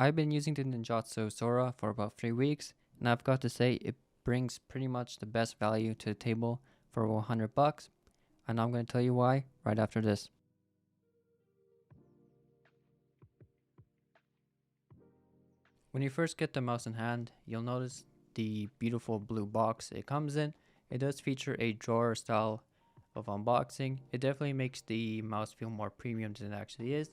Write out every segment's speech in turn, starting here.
I've been using the Ninjutso Sora for about 3 weeks, and I've got to say it brings pretty much the best value to the table for 100 bucks, and I'm going to tell you why right after this. When you first get the mouse in hand, you'll notice the beautiful blue box it comes in. It does feature a drawer style of unboxing. It definitely makes the mouse feel more premium than it actually is.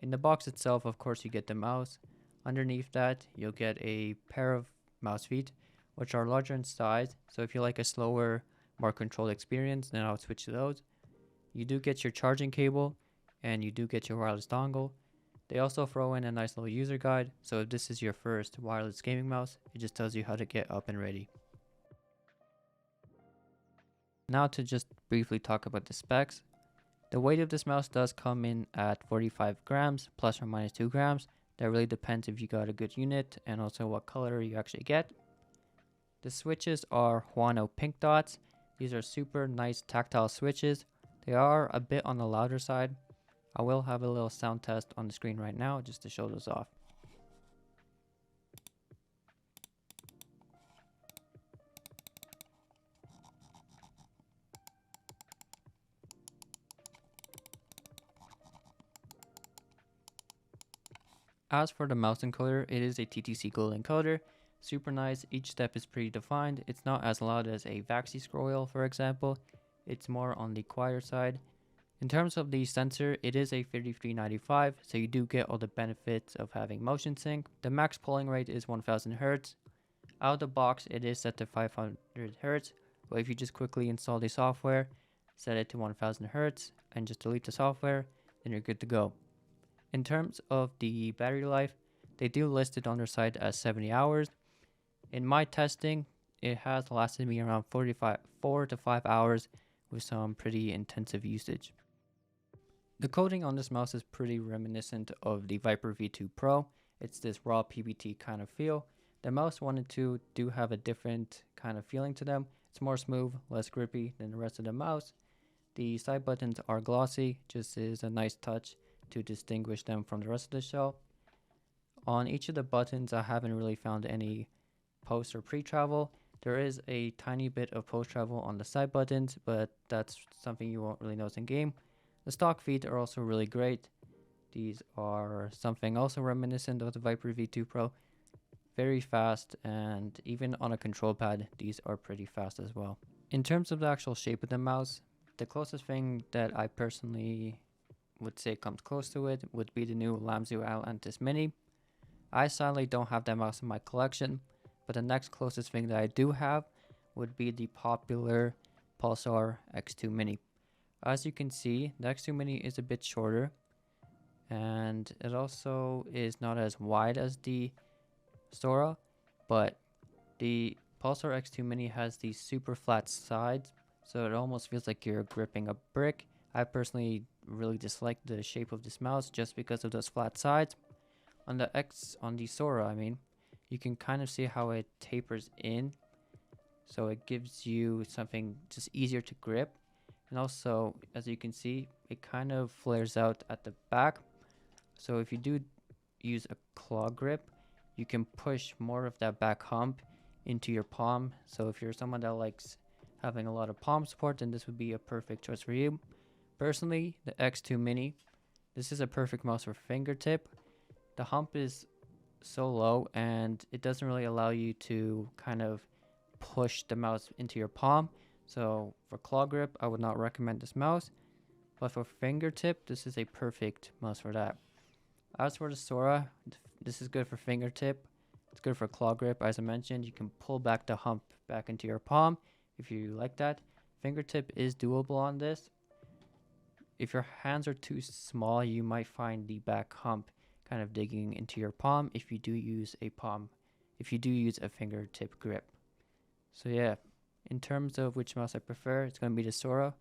In the box itself, of course, you get the mouse. Underneath that, you'll get a pair of mouse feet, which are larger in size. So if you like a slower, more controlled experience, then I'll switch to those. You do get your charging cable, and you do get your wireless dongle. They also throw in a nice little user guide, so if this is your first wireless gaming mouse, it just tells you how to get up and ready. Now to just briefly talk about the specs. The weight of this mouse does come in at 45 grams, plus or minus 2 grams. That really depends if you got a good unit and also what color you actually get. The switches are Huano pink dots. These are super nice tactile switches. They are a bit on the louder side. I will have a little sound test on the screen right now just to show those off. As for the mouse encoder, it is a TTC Gold encoder. Super nice, each step is pretty defined. It's not as loud as a Vaxi scroll, for example. It's more on the quieter side. In terms of the sensor, it is a 3395, so you do get all the benefits of having motion sync. The max polling rate is 1000 Hz. Out of the box, it is set to 500 Hz, but if you just quickly install the software, set it to 1000 Hz, and just delete the software, then you're good to go. In terms of the battery life, they do list it on their site as 70 hours. In my testing, it has lasted me around 4 to 5 hours with some pretty intensive usage. The coating on this mouse is pretty reminiscent of the Viper V2 Pro. It's this raw PBT kind of feel. The mouse 1 and 2 do have a different kind of feeling to them. It's more smooth, less grippy than the rest of the mouse. The side buttons are glossy, just is a nice touch to distinguish them from the rest of the shell. On each of the buttons, I haven't really found any post or pre-travel. There is a tiny bit of post-travel on the side buttons, but that's something you won't really notice in game. The stock feet are also really great. These are something also reminiscent of the Viper V2 Pro. Very fast, and even on a control pad, these are pretty fast as well. In terms of the actual shape of the mouse, the closest thing that I personally would say comes close to it would be the new Lamzu Atlantis Mini. I sadly don't have that mouse in my collection, but the next closest thing that I do have would be the popular Pulsar X2 Mini. As you can see, the X2 Mini is a bit shorter, and it also is not as wide as the Sora, but the Pulsar X2 Mini has these super flat sides, so it almost feels like you're gripping a brick. I personally really dislike the shape of this mouse just because of those flat sides. On the Sora, you can kind of see how it tapers in, so it gives you something just easier to grip. And also, as you can see, it kind of flares out at the back. So if you do use a claw grip, you can push more of that back hump into your palm. So if you're someone that likes having a lot of palm support, then this would be a perfect choice for you. Personally, the X2 Mini, this is a perfect mouse for fingertip. The hump is so low and it doesn't really allow you to kind of push the mouse into your palm. So for claw grip, I would not recommend this mouse. But for fingertip, this is a perfect mouse for that. As for the Sora, this is good for fingertip. It's good for claw grip. As I mentioned, you can pull back the hump back into your palm if you like that. Fingertip is doable on this. If your hands are too small, you might find the back hump kind of digging into your palm if you do use a fingertip grip. So yeah, in terms of which mouse I prefer, it's going to be the Sora,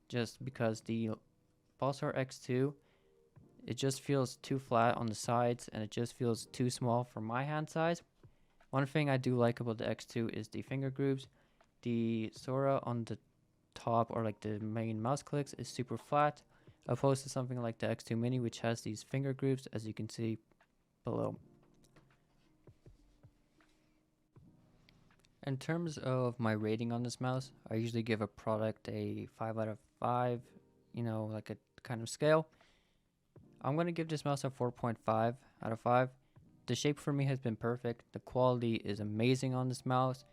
just because the Pulsar X2, it just feels too flat on the sides and it just feels too small for my hand size. One thing I do like about the X2 is the finger grooves. The Sora on the top, or like the main mouse clicks, is super flat, opposed to something like the X2 Mini, which has these finger grooves, as you can see below. In terms of my rating on this mouse, I usually give a product a 5 out of 5, like a kind of scale. I'm going to give this mouse a 4.5 out of 5. The shape for me has been perfect. The quality is amazing on this mouse.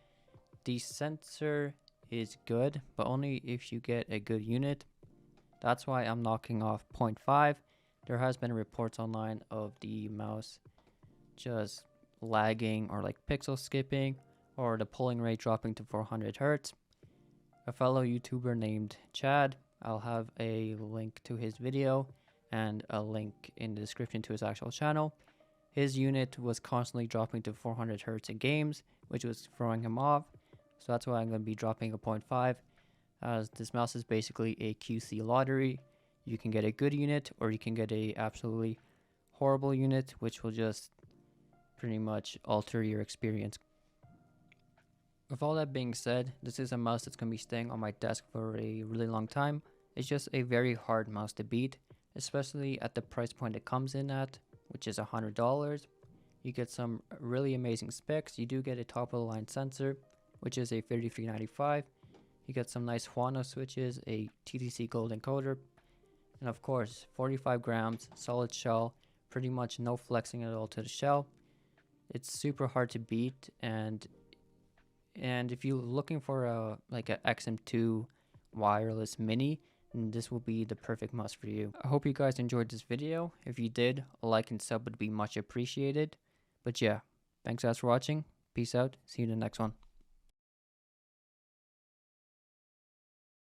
The sensor is good, but only if you get a good unit. That's why I'm knocking off 0.5. There has been reports online of the mouse just lagging or like pixel skipping or the polling rate dropping to 400 hertz. A fellow YouTuber named Chad, I'll have a link to his video and a link in the description to his actual channel. His unit was constantly dropping to 400 hertz in games, which was throwing him off. So that's why I'm going to be dropping a 0.5, as this mouse is basically a QC lottery. You can get a good unit or you can get a absolutely horrible unit, which will just pretty much alter your experience. With all that being said, this is a mouse that's going to be staying on my desk for a really long time. It's just a very hard mouse to beat, especially at the price point it comes in at, which is $100. You get some really amazing specs. You do get a top of the line sensor, which is a $33.95. You get some nice Huano switches, a TTC gold encoder, and of course 45 grams solid shell, pretty much no flexing at all to the shell. It's super hard to beat, and if you're looking for a XM2 wireless mini, this will be the perfect mouse for you. I hope you guys enjoyed this video. If you did, a like and sub would be much appreciated. But yeah, thanks guys for watching. Peace out. See you in the next one.